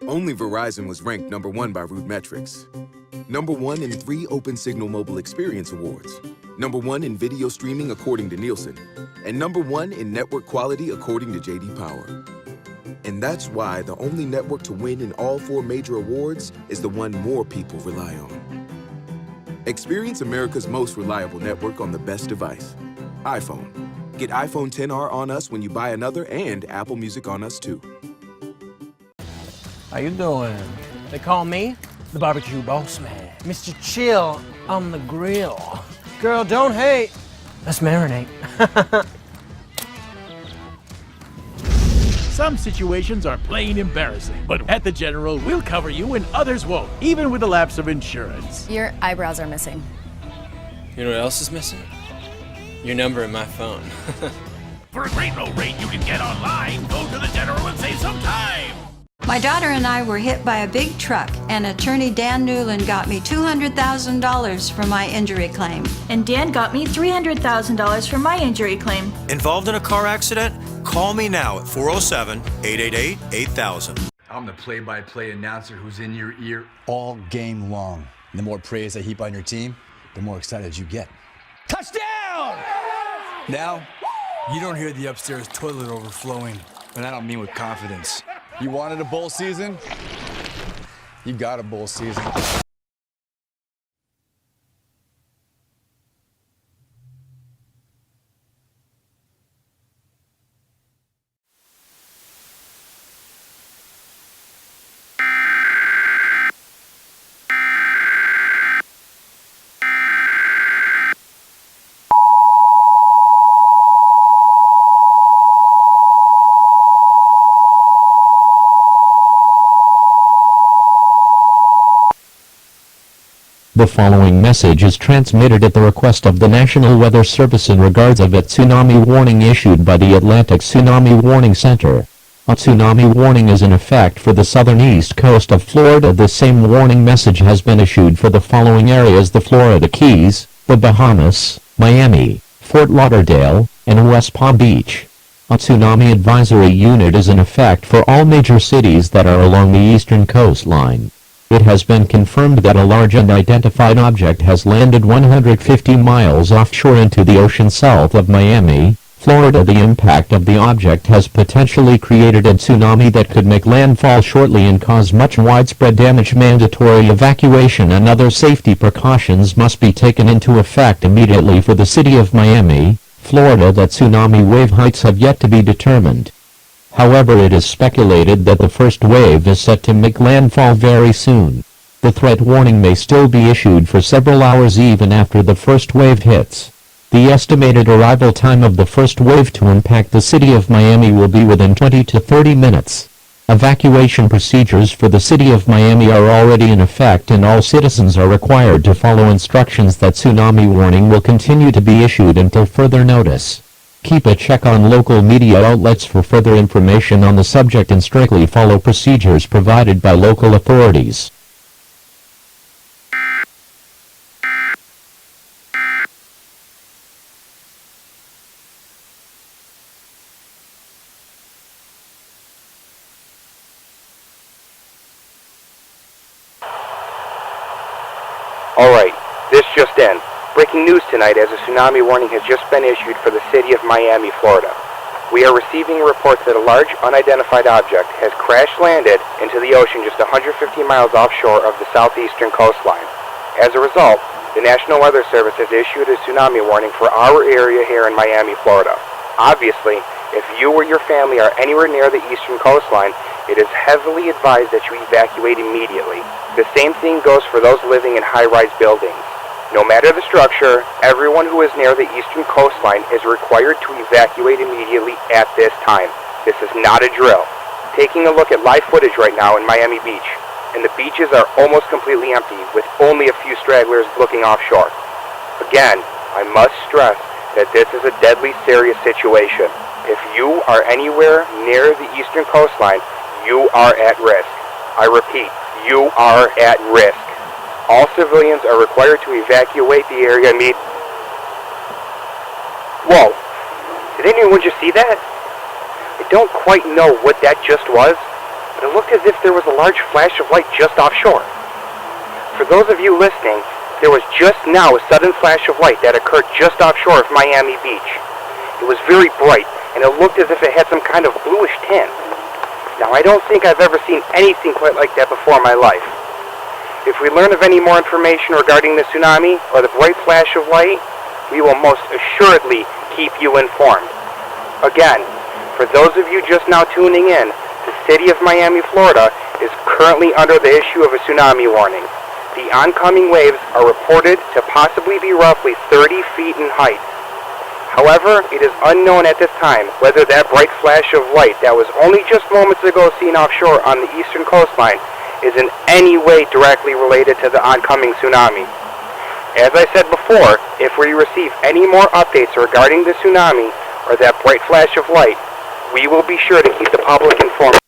Only Verizon was ranked #1 by RootMetrics. #1 in 3 Open Signal Mobile Experience Awards. #1 in video streaming according to Nielsen. And #1 in network quality according to J.D. Power. And that's why the only network to win in all 4 major awards is the one more people rely on. Experience America's most reliable network on the best device, iPhone. Get iPhone XR on us when you buy another and Apple Music on us too. How you doing? They call me the barbecue boss man. Mr. Chill on the grill. Girl, don't hate. Let's marinate. Some situations are plain embarrassing, but at the General, we'll cover you when others won't, even with a lapse of insurance. Your eyebrows are missing. You know what else is missing? Your number in my phone. For a great low rate you can get online, go to the General and save some time. My daughter and I were hit by a big truck, and attorney Dan Newland got me $200,000 for my injury claim. And Dan got me $300,000 for my injury claim. Involved in a car accident? Call me now at 407-888-8000. I'm the play-by-play announcer who's in your ear all game long. And the more praise I heap on your team, the more excited you get. Touchdown! Now, you don't hear the upstairs toilet overflowing, and I don't mean with confidence. You wanted a bowl season? You got a bowl season. The following message is transmitted at the request of the National Weather Service in regards of a tsunami warning issued by the Atlantic Tsunami Warning Center. A tsunami warning is in effect for the southern east coast of Florida. The same warning message has been issued for the following areas: the Florida Keys, the Bahamas, Miami, Fort Lauderdale, and West Palm Beach. A tsunami advisory unit is in effect for all major cities that are along the eastern coastline. It has been confirmed that a large unidentified object has landed 150 miles offshore into the ocean south of Miami, Florida. The impact of the object has potentially created a tsunami that could make landfall shortly and cause much widespread damage. Mandatory evacuation and other safety precautions must be taken into effect immediately for the city of Miami, Florida. That tsunami wave heights have yet to be determined. However, it is speculated that the first wave is set to make landfall very soon. The threat warning may still be issued for several hours even after the first wave hits. The estimated arrival time of the first wave to impact the city of Miami will be within 20 to 30 minutes. Evacuation procedures for the city of Miami are already in effect, and all citizens are required to follow instructions. That tsunami warning will continue to be issued until further notice. Keep a check on local media outlets for further information on the subject and strictly follow procedures provided by local authorities. Alright, this just in. Breaking news tonight, as a tsunami warning has just been issued for the city of Miami, Florida. We are receiving reports that a large unidentified object has crash-landed into the ocean just 150 miles offshore of the southeastern coastline. As a result, the National Weather Service has issued a tsunami warning for our area here in Miami, Florida. Obviously, if you or your family are anywhere near the eastern coastline, it is heavily advised that you evacuate immediately. The same thing goes for those living in high-rise buildings. No matter the structure, everyone who is near the eastern coastline is required to evacuate immediately at this time. This is not a drill. Taking a look at live footage right now in Miami Beach, and the beaches are almost completely empty with only a few stragglers looking offshore. Again, I must stress that this is a deadly serious situation. If you are anywhere near the eastern coastline, you are at risk. I repeat, you are at risk. All civilians are required to evacuate the area immediately. Whoa! Did anyone just see that? I don't quite know what that just was, but it looked as if there was a large flash of light just offshore. For those of you listening, there was just now a sudden flash of light that occurred just offshore of Miami Beach. It was very bright, and it looked as if it had some kind of bluish tint. Now, I don't think I've ever seen anything quite like that before in my life. If we learn of any more information regarding the tsunami or the bright flash of light, we will most assuredly keep you informed. Again, for those of you just now tuning in, the city of Miami, Florida is currently under the issue of a tsunami warning. The oncoming waves are reported to possibly be roughly 30 feet in height. However, it is unknown at this time whether that bright flash of light that was only just moments ago seen offshore on the eastern coastline is in any way directly related to the oncoming tsunami. As I said before, if we receive any more updates regarding the tsunami or that bright flash of light, we will be sure to keep the public informed.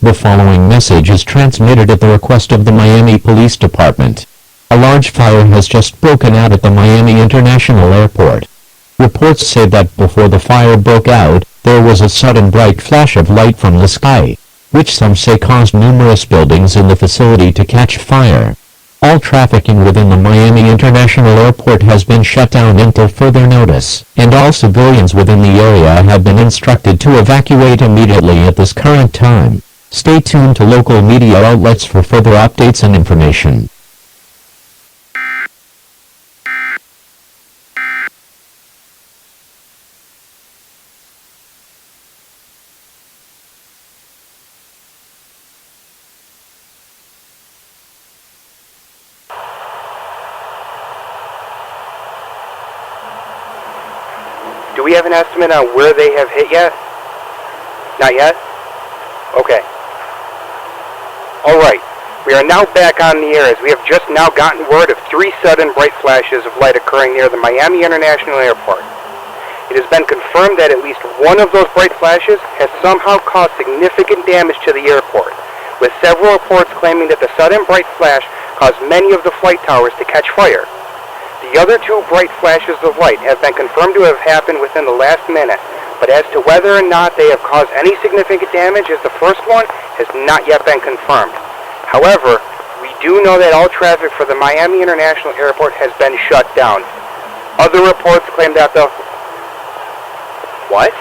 The following message is transmitted at the request of the Miami Police Department. A large fire has just broken out at the Miami International Airport. Reports say that before the fire broke out, there was a sudden bright flash of light from the sky, which some say caused numerous buildings in the facility to catch fire. All trafficking within the Miami International Airport has been shut down until further notice, and all civilians within the area have been instructed to evacuate immediately at this current time. Stay tuned to local media outlets for further updates and information. Do we have an estimate on where they have hit yet? Not yet? Okay. Alright, we are now back on the air as we have just now gotten word of 3 sudden bright flashes of light occurring near the Miami International Airport. It has been confirmed that at least one of those bright flashes has somehow caused significant damage to the airport, with several reports claiming that the sudden bright flash caused many of the flight towers to catch fire. The other 2 bright flashes of light have been confirmed to have happened within the last minute, but as to whether or not they have caused any significant damage as the first one has not yet been confirmed. However, we do know that all traffic for the Miami International Airport has been shut down. Other reports claim that the... What?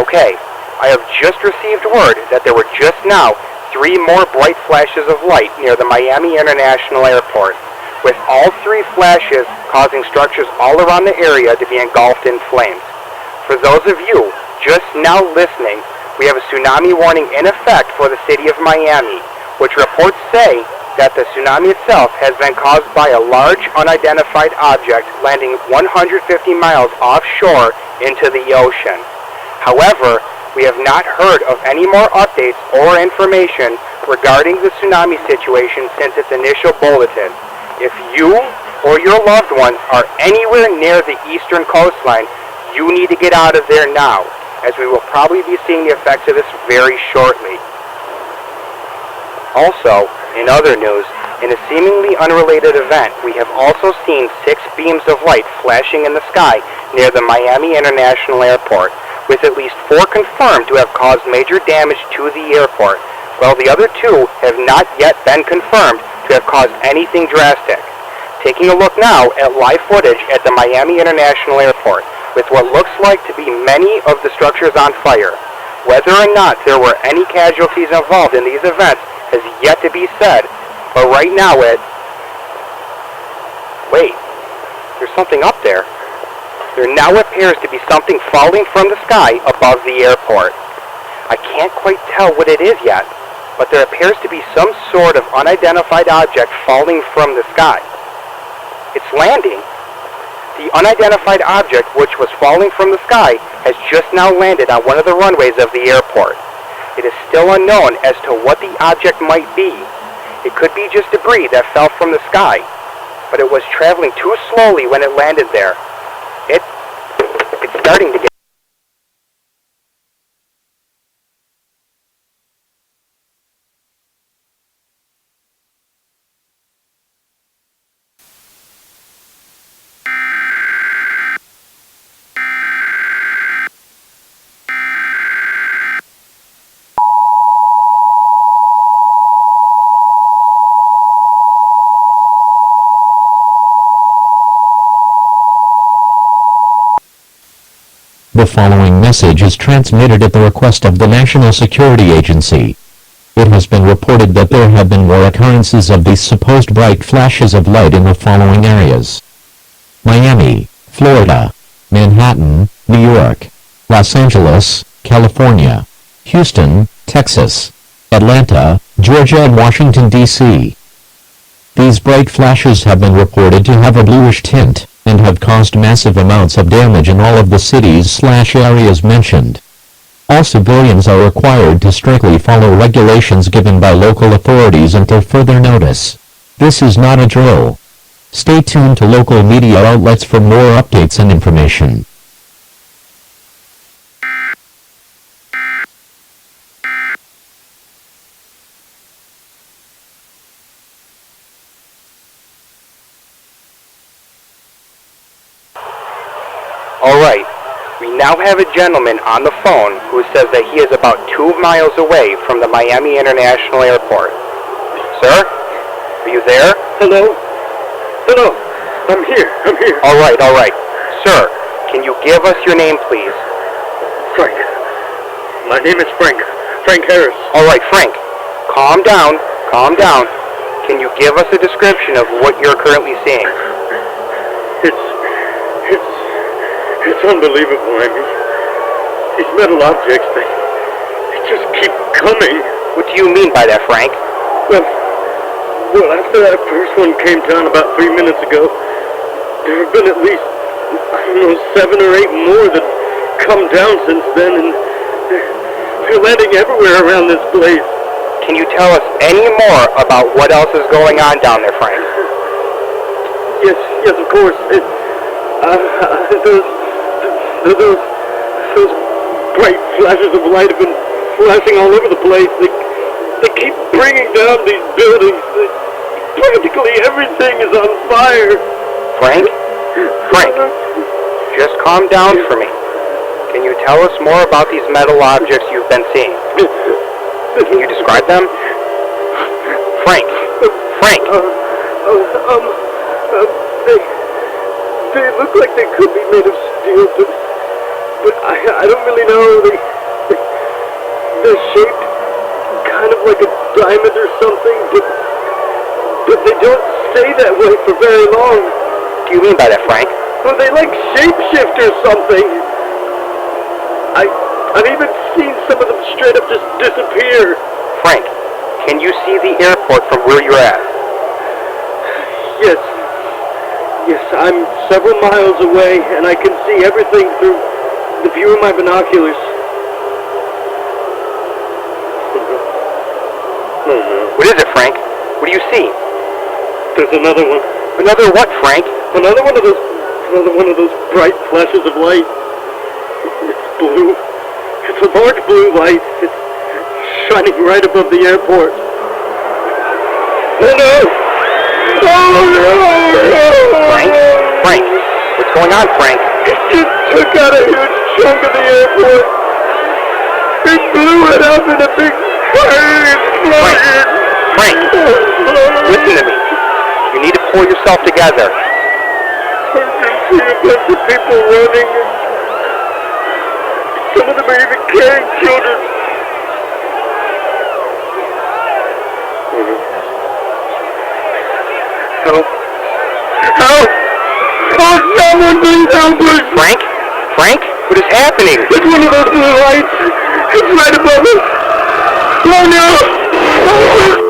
Okay, I have just received word that there were just now 3 more bright flashes of light near the Miami International Airport, with all 3 flashes causing structures all around the area to be engulfed in flames. For those of you just now listening, we have a tsunami warning in effect for the city of Miami, which reports say that the tsunami itself has been caused by a large unidentified object landing 150 miles offshore into the ocean. However, we have not heard of any more updates or information regarding the tsunami situation since its initial bulletin. If you or your loved ones are anywhere near the eastern coastline, you need to get out of there now, as we will probably be seeing the effects of this very shortly. Also, in other news, in a seemingly unrelated event, we have also seen 6 beams of light flashing in the sky near the Miami International Airport, with at least 4 confirmed to have caused major damage to the airport, while the other 2 have not yet been confirmed to have caused anything drastic. Taking a look now at live footage at the Miami International Airport, with what looks like to be many of the structures on fire. Whether or not there were any casualties involved in these events has yet to be said, but right now Wait, there's something up there. There now appears to be something falling from the sky above the airport. I can't quite tell what it is yet, but there appears to be some sort of unidentified object falling from the sky. It's landing, The unidentified object, which was falling from the sky, has just now landed on one of the runways of the airport. It is still unknown as to what the object might be. It could be just debris that fell from the sky, but it was traveling too slowly when it landed there. It's starting to get... The following message is transmitted at the request of the National Security Agency. It has been reported that there have been more occurrences of these supposed bright flashes of light in the following areas: Miami, Florida; Manhattan, New York; Los Angeles, California; Houston, Texas; Atlanta, Georgia; and Washington, D.C. These bright flashes have been reported to have a bluish tint, and have caused massive amounts of damage in all of the cities/areas mentioned. All civilians are required to strictly follow regulations given by local authorities until further notice. This is not a drill. Stay tuned to local media outlets for more updates and information. Alright, we now have a gentleman on the phone who says that he is about 2 miles away from the Miami International Airport. Sir? Are you there? Hello? Hello? I'm here. Alright. Sir, can you give us your name, please? Frank. My name is Frank. Frank Harris. Alright, Frank. Calm down. Can you give us a description of what you're currently seeing? It's unbelievable. I mean, these metal objects, they just keep coming. What do you mean by that, Frank? Well, after that first one came down about 3 minutes ago, there have been at least, 7 or 8 more that come down since then, and they're landing everywhere around this place. Can you tell us any more about what else is going on down there, Frank? Yes, of course. Those bright flashes of light have been flashing all over the place. They keep bringing down these buildings. Practically everything is on fire. Frank, just calm down for me. Can you tell us more about these metal objects you've been seeing? Can you describe them? Frank. They look like they could be made of steel, but I don't really know. They're shaped kind of like a diamond or something, but they don't stay that way for very long. What do you mean by that, Frank? Well, they like shapeshift or something. I've even seen some of them straight up just disappear. Frank, can you see the airport from where you're at? Yes, I'm several miles away, and I can see everything through the view of my binoculars. What is it, Frank? What do you see? There's another one. Another what, Frank? Another one of those bright flashes of light. It's blue. It's a large blue light. It's shining right above the airport. Oh no! Frank, what's going on, Frank? It just took out a huge chunk of the airport. It blew it up in a big fire explosion. Frank, listen to me. You need to pull yourself together. I can see a bunch of people running. Some of them are even carrying children. Help! Oh, someone please help us! Frank, what is happening? It's one of those blue lights. It's right above us. Oh no!